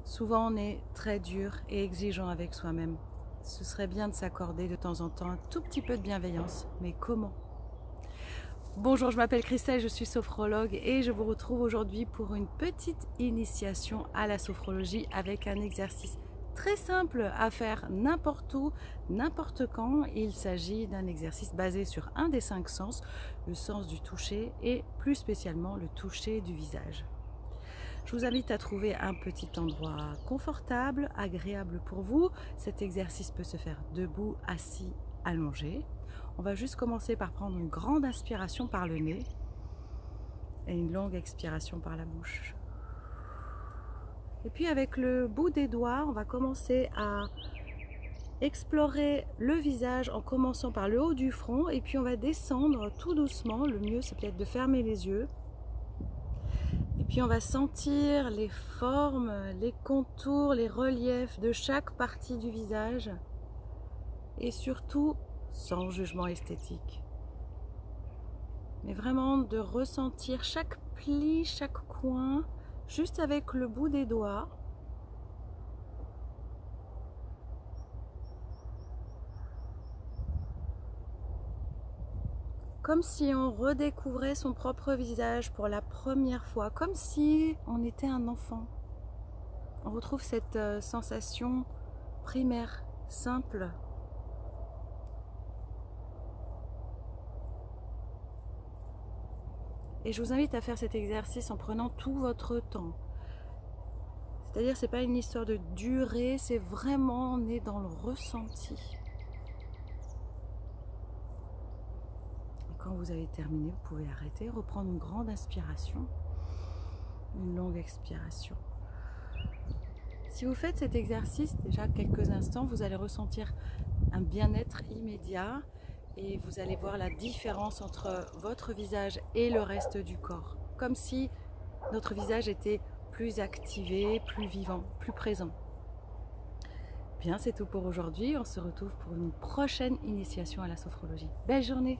Souvent on est très dur et exigeant avec soi-même. Ce serait bien de s'accorder de temps en temps un tout petit peu de bienveillance, mais comment? Bonjour, je m'appelle Christelle, je suis sophrologue et je vous retrouve aujourd'hui pour une petite initiation à la sophrologie avec un exercice très simple à faire n'importe où, n'importe quand. Il s'agit d'un exercice basé sur un des 5 sens, le sens du toucher et plus spécialement le toucher du visage. Je vous invite à trouver un petit endroit confortable, agréable pour vous. Cet exercice peut se faire debout, assis, allongé. On va juste commencer par prendre une grande inspiration par le nez et une longue expiration par la bouche. Et puis avec le bout des doigts, on va commencer à explorer le visage en commençant par le haut du front et puis on va descendre tout doucement. Le mieux c'est peut-être de fermer les yeux. Et puis on va sentir les formes, les contours, les reliefs de chaque partie du visage et surtout sans jugement esthétique. Mais vraiment de ressentir chaque pli, chaque coin, juste avec le bout des doigts. Comme si on redécouvrait son propre visage pour la première fois, comme si on était un enfant. On retrouve cette sensation primaire, simple. Et je vous invite à faire cet exercice en prenant tout votre temps. C'est-à-dire, c'est pas une histoire de durée, c'est vraiment, on est dans le ressenti. Et quand vous avez terminé, vous pouvez arrêter, reprendre une grande inspiration, une longue expiration. Si vous faites cet exercice déjà quelques instants, vous allez ressentir un bien-être immédiat et vous allez voir la différence entre votre visage et le reste du corps. Comme si notre visage était plus activé, plus vivant, plus présent. Bien, c'est tout pour aujourd'hui. On se retrouve pour une prochaine initiation à la sophrologie. Belle journée!